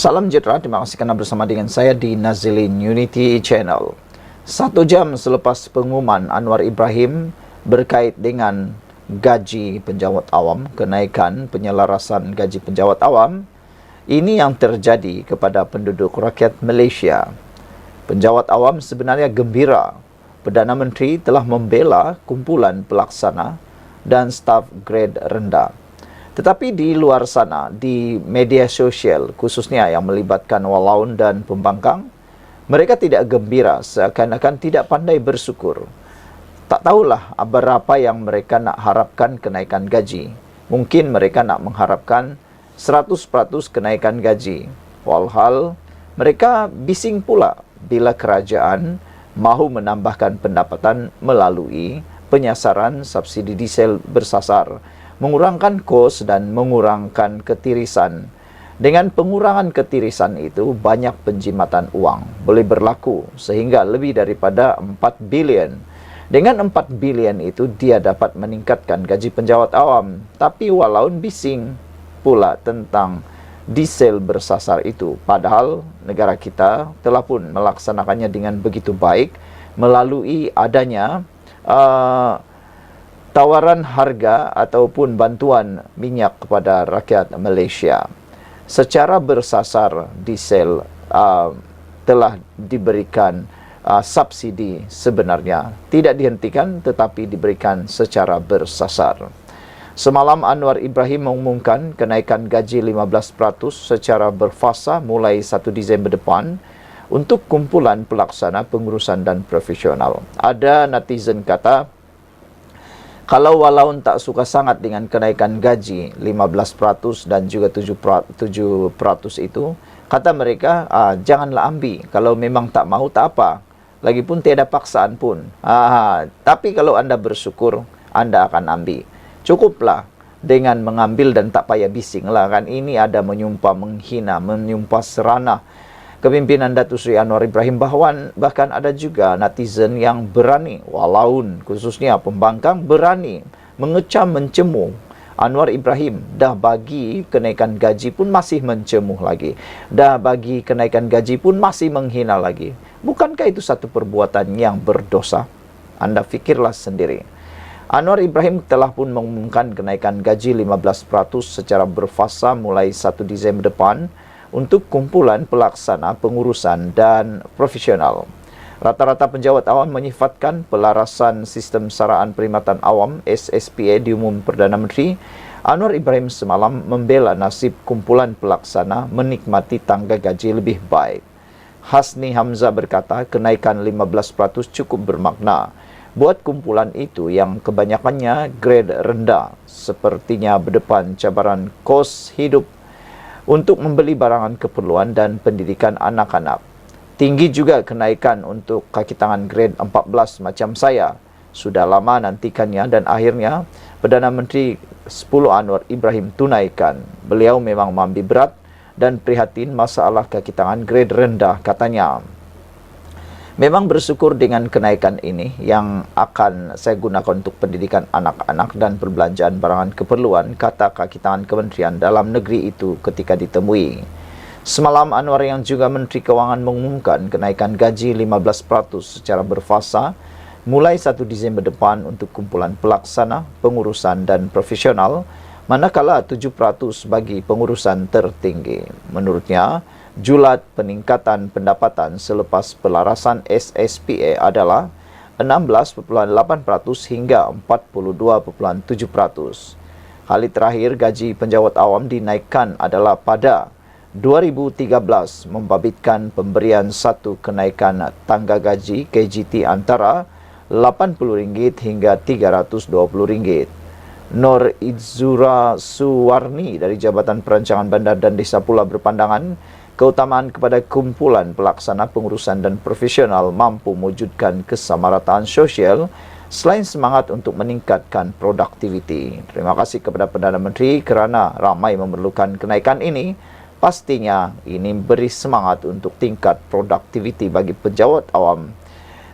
Salam sejahtera, terima kasih kerana bersama dengan saya di Nazilin Unity Channel. 1 jam selepas pengumuman Anwar Ibrahim berkait dengan gaji penjawat awam, kenaikan penyelarasan gaji penjawat awam, ini yang terjadi kepada penduduk rakyat Malaysia. Penjawat awam sebenarnya gembira. Perdana Menteri telah membela kumpulan pelaksana dan staf grade rendah. Tetapi di luar sana, di media sosial, khususnya yang melibatkan walaun dan pembangkang, mereka tidak gembira, seakan-akan tidak pandai bersyukur. Tak tahulah berapa yang mereka nak harapkan kenaikan gaji. Mungkin mereka nak mengharapkan 100% kenaikan gaji. Walhal, mereka bising pula bila kerajaan mahu menambahkan pendapatan melalui penyasaran subsidi diesel bersasar, mengurangkan kos dan mengurangkan ketirisan. Dengan pengurangan ketirisan itu, banyak penjimatan uang boleh berlaku sehingga lebih daripada 4 bilion. Dengan 4 bilion itu, dia dapat meningkatkan gaji penjawat awam. Tapi walaupun bising pula tentang diesel bersasar itu, padahal negara kita telah pun melaksanakannya dengan begitu baik melalui adanya tawaran harga ataupun bantuan minyak kepada rakyat Malaysia. Secara bersasar diesel telah diberikan subsidi sebenarnya. Tidak dihentikan tetapi diberikan secara bersasar. Semalam Anwar Ibrahim mengumumkan kenaikan gaji 15% secara berfasa mulai 1 Disember depan untuk kumpulan pelaksana pengurusan dan profesional. Ada netizen kata, kalau walaupun tak suka sangat dengan kenaikan gaji 15% dan juga 7% itu, kata mereka, janganlah ambil. Kalau memang tak mahu, tak apa. Lagipun tiada paksaan pun. Tapi kalau anda bersyukur, anda akan ambil. Cukuplah dengan mengambil dan tak payah bising lah kan. Ini ada menyumpah menghina, menyumpah seranah kepimpinan Datuk Seri Anwar Ibrahim. Bahkan ada juga netizen yang berani, walaupun khususnya pembangkang, berani mengecam, mencemooh Anwar Ibrahim. Dah bagi kenaikan gaji pun masih mencemuh lagi. Dah bagi kenaikan gaji pun masih menghina lagi. Bukankah itu satu perbuatan yang berdosa? Anda fikirlah sendiri. Anwar Ibrahim telah pun mengumumkan kenaikan gaji 15% secara berfasa mulai 1 Disember depan untuk kumpulan pelaksana pengurusan dan profesional. Rata-rata penjawat awam menyifatkan pelarasan sistem saraan perkhidmatan awam SSPA diumum Perdana Menteri. Anwar Ibrahim semalam membela nasib kumpulan pelaksana menikmati tangga gaji lebih baik. Hasni Hamzah berkata kenaikan 15% cukup bermakna buat kumpulan itu yang kebanyakannya grade rendah, sepertinya berdepan cabaran kos hidup untuk membeli barangan keperluan dan pendidikan anak-anak. Tinggi juga kenaikan untuk kaki tangan grade 14 macam saya. Sudah lama nantikannya dan akhirnya Perdana Menteri 10 Anwar Ibrahim tunaikan. Beliau memang mengambil berat dan prihatin masalah kaki tangan grade rendah, katanya. Memang bersyukur dengan kenaikan ini yang akan saya gunakan untuk pendidikan anak-anak dan perbelanjaan barangan keperluan, kata kaki tangan Kementerian Dalam Negeri itu ketika ditemui. Semalam Anwar yang juga Menteri Kewangan mengumumkan kenaikan gaji 15% secara berfasa mulai 1 Disember depan untuk kumpulan pelaksana, pengurusan dan profesional, manakala 7% bagi pengurusan tertinggi. Menurutnya, julat peningkatan pendapatan selepas pelarasan SSPA adalah 16.8% hingga 42.7%. Kali terakhir gaji penjawat awam dinaikkan adalah pada 2013, membabitkan pemberian satu kenaikan tangga gaji KGT antara RM80 hingga RM320. Nur Izzura Suwarni dari Jabatan Perancangan Bandar dan Desa pula berpandangan keutamaan kepada kumpulan pelaksana pengurusan dan profesional mampu mewujudkan kesamarataan sosial selain semangat untuk meningkatkan produktiviti. Terima kasih kepada Perdana Menteri kerana ramai memerlukan kenaikan ini. Pastinya ini beri semangat untuk tingkat produktiviti bagi penjawat awam.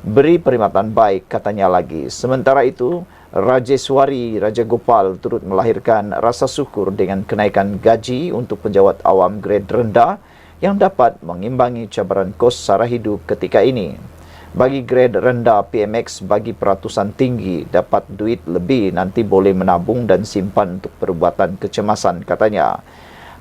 Beri perkhidmatan baik, katanya lagi. Sementara itu, Rajeswari Raja Gopal turut melahirkan rasa syukur dengan kenaikan gaji untuk penjawat awam grade rendah yang dapat mengimbangi cabaran kos sara hidup ketika ini. Bagi grade rendah PMX, bagi peratusan tinggi dapat duit lebih nanti boleh menabung dan simpan untuk perubatan kecemasan, katanya.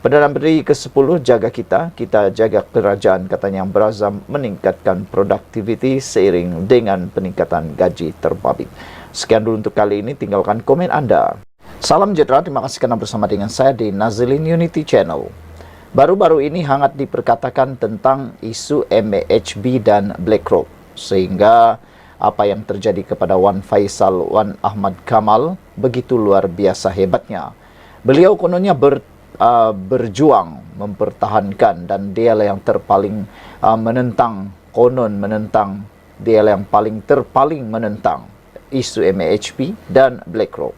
Perdana Menteri ke-10 jaga kita jaga kerajaan, katanya, yang berazam meningkatkan produktiviti seiring dengan peningkatan gaji terbabit. Sekian dulu untuk kali ini, tinggalkan komen anda. Salam sejahtera, terima kasih kerana bersama dengan saya di Nazlin Unity Channel. Baru-baru ini hangat diperkatakan tentang isu MAHB dan BlackRock, sehingga apa yang terjadi kepada Wan Faisal Wan Ahmad Kamal begitu luar biasa hebatnya. Beliau kononnya berjuang mempertahankan, dan dialah yang terpaling menentang, dialah yang terpaling menentang isu MAHB dan BlackRock.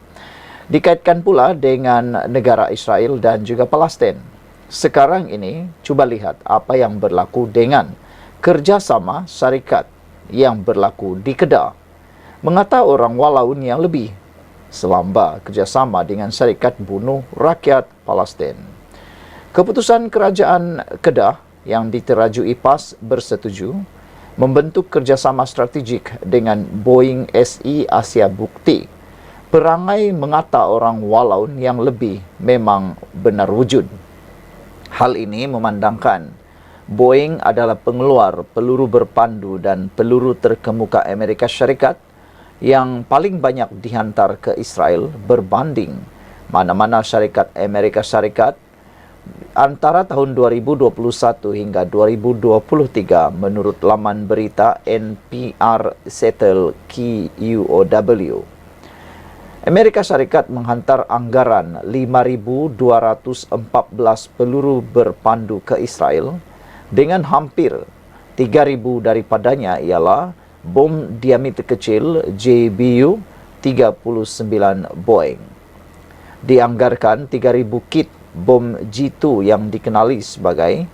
Dikaitkan pula dengan negara Israel dan juga Palestin. Sekarang ini, cuba lihat apa yang berlaku dengan kerjasama syarikat yang berlaku di Kedah. Mengata orang walaun yang lebih selamba kerjasama dengan syarikat bunuh rakyat Palestin. Keputusan kerajaan Kedah yang diterajui PAS bersetuju membentuk kerjasama strategik dengan Boeing SE Asia Bukti. Perangai mengata orang walaun yang lebih memang benar wujud. Hal ini memandangkan Boeing adalah pengeluar peluru berpandu dan peluru terkemuka Amerika Syarikat yang paling banyak dihantar ke Israel berbanding mana-mana syarikat Amerika Syarikat antara tahun 2021 hingga 2023 menurut laman berita NPR Settle QUOW. Amerika Syarikat menghantar anggaran 5.214 peluru berpandu ke Israel, dengan hampir 3.000 daripadanya ialah bom diameter kecil JBU 39 Boeing. Dianggarkan 3.000 kit bom G2 yang dikenali sebagai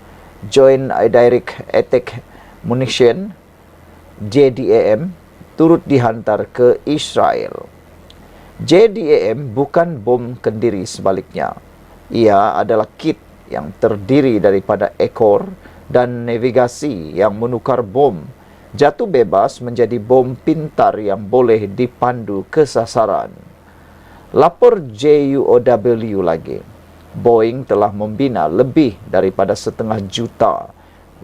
Joint Direct Attack Munition JDAM turut dihantar ke Israel. JDAM bukan bom kendiri, sebaliknya. Ia adalah kit yang terdiri daripada ekor dan navigasi yang menukar bom jatuh bebas menjadi bom pintar yang boleh dipandu ke sasaran. Lapor JUOW lagi, Boeing telah membina lebih daripada 500,000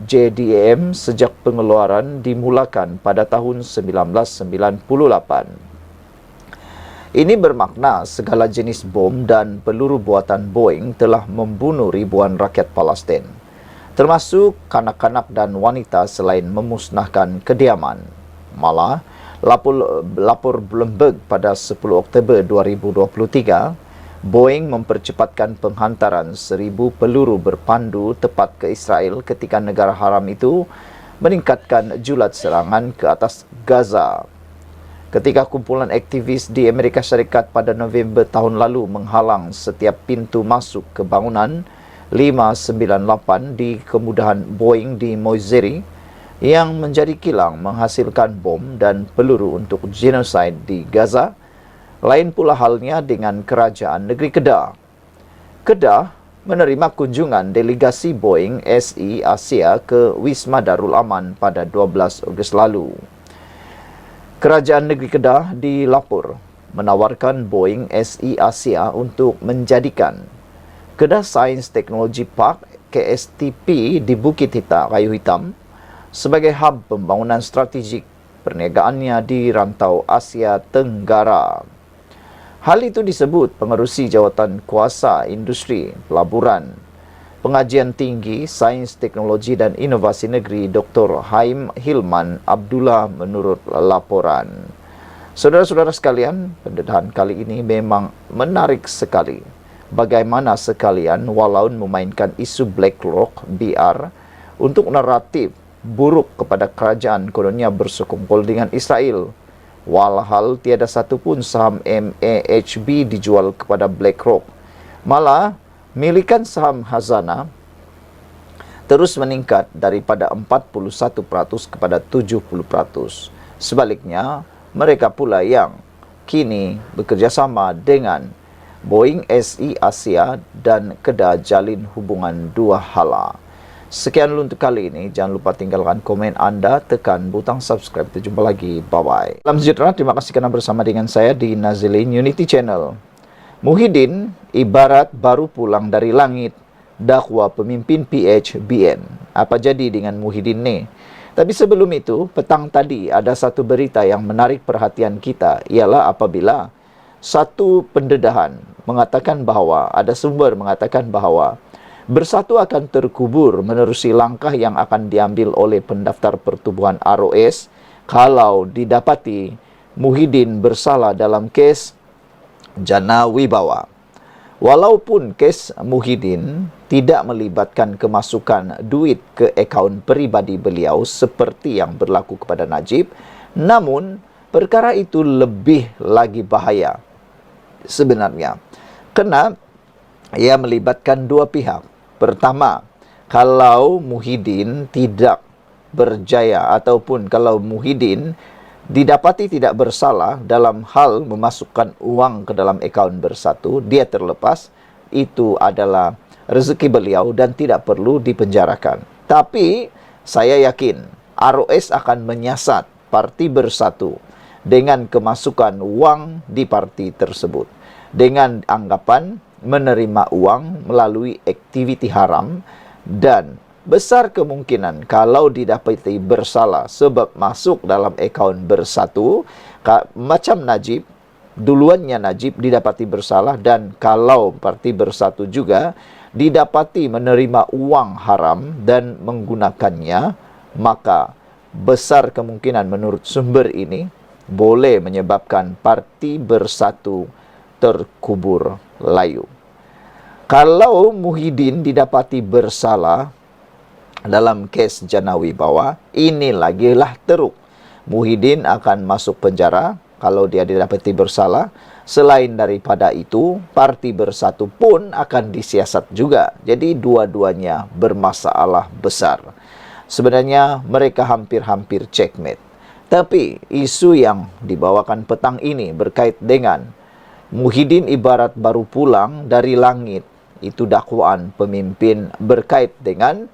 JDAM sejak pengeluaran dimulakan pada tahun 1998. Ini bermakna segala jenis bom dan peluru buatan Boeing telah membunuh ribuan rakyat Palestin, termasuk kanak-kanak dan wanita, selain memusnahkan kediaman. Malah, lapor Bloomberg pada 10 Oktober 2023, Boeing mempercepatkan penghantaran 1,000 peluru berpandu tepat ke Israel ketika negara haram itu meningkatkan julat serangan ke atas Gaza. Ketika kumpulan aktivis di Amerika Syarikat pada November tahun lalu menghalang setiap pintu masuk ke bangunan 598 di kemudahan Boeing di Moiseri yang menjadi kilang menghasilkan bom dan peluru untuk genosid di Gaza, lain pula halnya dengan kerajaan negeri Kedah. Kedah menerima kunjungan delegasi Boeing SE Asia ke Wisma Darul Aman pada 12 Ogos lalu. Kerajaan negeri Kedah dilapor menawarkan Boeing SE Asia untuk menjadikan Kedah Science Technology Park KSTP di Bukit Kayu Hitam sebagai hub pembangunan strategik perniagaannya di rantau Asia Tenggara. Hal itu disebut Pengerusi Jawatan Kuasa Industri, Pelaburan, Pengajian Tinggi, Sains, Teknologi dan Inovasi Negeri Dr. Haim Hilman Abdullah menurut laporan. Saudara-saudara sekalian, pendedahan kali ini memang menarik sekali. Bagaimana sekalian walaun memainkan isu BlackRock BR untuk naratif buruk kepada kerajaan kononnya bersekongkol dengan Israel. Walhal tiada satupun saham MAHB dijual kepada BlackRock. Malah, milikan saham Hazana terus meningkat daripada 41% kepada 70%. Sebaliknya, mereka pula yang kini bekerjasama dengan Boeing SE Asia dan Kedah jalin hubungan dua hala. Sekian dulu untuk kali ini. Jangan lupa tinggalkan komen Anda, tekan butang subscribe. Kita jumpa lagi. Bye-bye. Salam sejahtera. Terima kasih kerana bersama dengan saya di Nazilin Unity Channel. Muhyiddin ibarat baru pulang dari langit, dakwa pemimpin PHBN. Apa jadi dengan Muhyiddin ni? Tapi sebelum itu, petang tadi ada satu berita yang menarik perhatian kita, ialah apabila satu pendedahan mengatakan bahawa, ada sumber mengatakan bahawa Bersatu akan terkubur menerusi langkah yang akan diambil oleh pendaftar pertubuhan ROS kalau didapati Muhyiddin bersalah dalam kes Jana Wibawa. Walaupun kes Muhyiddin tidak melibatkan kemasukan duit ke akaun peribadi beliau seperti yang berlaku kepada Najib, namun perkara itu lebih lagi bahaya sebenarnya, kerana ia melibatkan dua pihak. Pertama, kalau Muhyiddin tidak berjaya ataupun kalau Muhyiddin didapati tidak bersalah dalam hal memasukkan uang ke dalam akaun Bersatu, dia terlepas, itu adalah rezeki beliau dan tidak perlu dipenjarakan. Tapi saya yakin ROS akan menyiasat parti Bersatu dengan kemasukan uang di parti tersebut, dengan anggapan menerima uang melalui aktiviti haram, dan besar kemungkinan kalau didapati bersalah sebab masuk dalam akaun Bersatu, macam Najib, duluannya Najib didapati bersalah, dan kalau parti Bersatu juga didapati menerima uang haram dan menggunakannya, maka besar kemungkinan menurut sumber ini boleh menyebabkan parti Bersatu terkubur layu. Kalau Muhyiddin didapati bersalah dalam kes Jana Wibawa, ini lagilah teruk. Muhyiddin akan masuk penjara kalau dia didapati bersalah. Selain daripada itu, parti Bersatu pun akan disiasat juga. Jadi dua-duanya bermasalah besar. Sebenarnya mereka hampir-hampir checkmate. Tapi isu yang dibawakan petang ini berkait dengan Muhyiddin ibarat baru pulang dari langit. Itu dakwaan pemimpin berkait dengan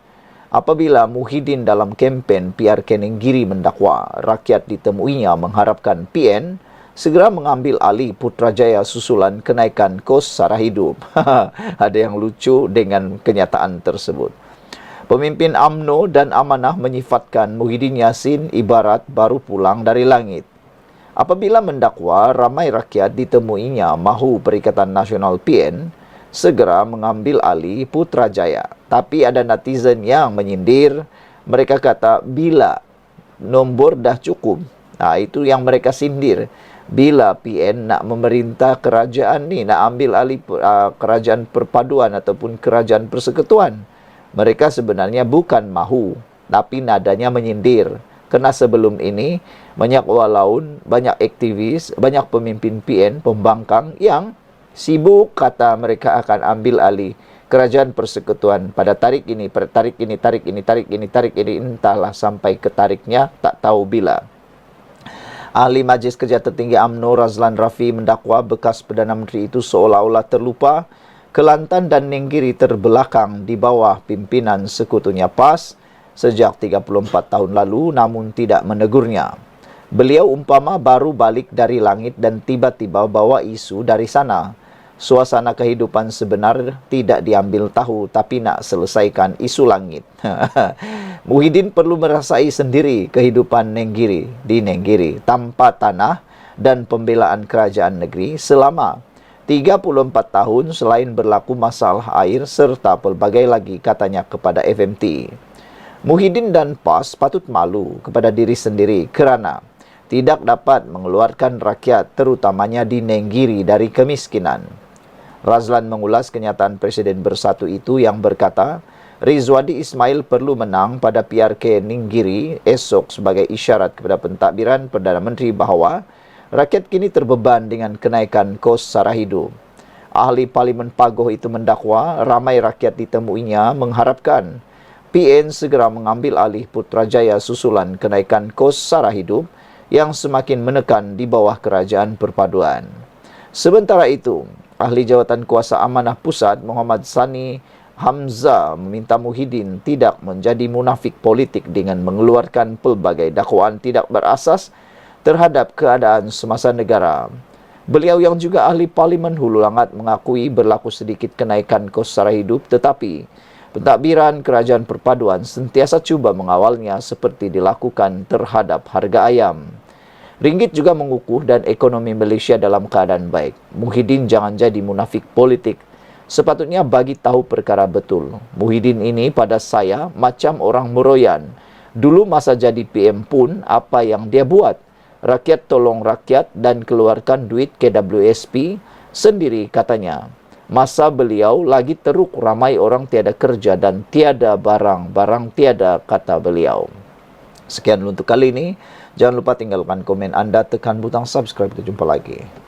apabila Muhyiddin dalam kempen PRK Nenggiri mendakwa rakyat ditemuinya mengharapkan PN segera mengambil alih Putrajaya susulan kenaikan kos sara hidup. Ada yang lucu dengan kenyataan tersebut. Pemimpin UMNO dan Amanah menyifatkan Muhyiddin Yassin ibarat baru pulang dari langit. Apabila mendakwa ramai rakyat ditemuinya mahu Perikatan Nasional PN segera mengambil alih Putrajaya. Tapi ada netizen yang menyindir. Mereka kata bila nombor dah cukup. Nah, itu yang mereka sindir. Bila PN nak memerintah kerajaan ni, nak ambil alih kerajaan perpaduan ataupun kerajaan persekutuan, mereka sebenarnya bukan mahu, tapi nadanya menyindir. Kerana sebelum ini banyak walaun, banyak aktivis, banyak pemimpin PN, pembangkang yang sibuk kata mereka akan ambil alih kerajaan persekutuan pada tarik ini, tarik ini, tarik ini, tarik ini, tarik ini, entahlah sampai ke tariknya tak tahu bila. Ahli Majlis Kerja Tertinggi UMNO Razlan Rafi mendakwa bekas Perdana Menteri itu seolah-olah terlupa Kelantan dan Nenggiri terbelakang di bawah pimpinan sekutunya PAS sejak 34 tahun lalu, namun tidak menegurnya. Beliau umpama baru balik dari langit dan tiba-tiba bawa isu dari sana. Suasana kehidupan sebenar tidak diambil tahu, tapi nak selesaikan isu langit. Muhyiddin perlu merasai sendiri kehidupan Nenggiri di Nenggiri tanpa tanah dan pembelaan kerajaan negeri selama 34 tahun selain berlaku masalah air serta pelbagai lagi, katanya kepada FMT. Muhyiddin dan PAS patut malu kepada diri sendiri kerana tidak dapat mengeluarkan rakyat terutamanya di Nenggiri dari kemiskinan. Razlan mengulas kenyataan Presiden Bersatu itu yang berkata, Rizwadi Ismail perlu menang pada PRK Nenggiri esok sebagai isyarat kepada pentadbiran Perdana Menteri bahawa rakyat kini terbeban dengan kenaikan kos sara hidup. Ahli Parlimen Pagoh itu mendakwa ramai rakyat ditemuinya mengharapkan PN segera mengambil alih Putrajaya susulan kenaikan kos sara hidup yang semakin menekan di bawah kerajaan perpaduan. Sementara itu, Ahli Jawatan Kuasa Amanah Pusat Muhammad Sani Hamzah meminta Muhyiddin tidak menjadi munafik politik dengan mengeluarkan pelbagai dakwaan tidak berasas terhadap keadaan semasa negara. Beliau yang juga ahli Parlimen Hulu Langat mengakui berlaku sedikit kenaikan kos sara hidup, tetapi pentadbiran kerajaan perpaduan sentiasa cuba mengawalnya seperti dilakukan terhadap harga ayam. Ringgit juga mengukuh dan ekonomi Malaysia dalam keadaan baik. Muhyiddin jangan jadi munafik politik. Sepatutnya bagi tahu perkara betul. Muhyiddin ini pada saya macam orang meroyan. Dulu masa jadi PM pun apa yang dia buat? Rakyat tolong rakyat dan keluarkan duit KWSP sendiri katanya. Masa beliau lagi teruk ramai orang tiada kerja dan tiada barang, barang tiada kata beliau. Sekian untuk kali ini. Jangan lupa tinggalkan komen anda, tekan butang subscribe. Kita jumpa lagi.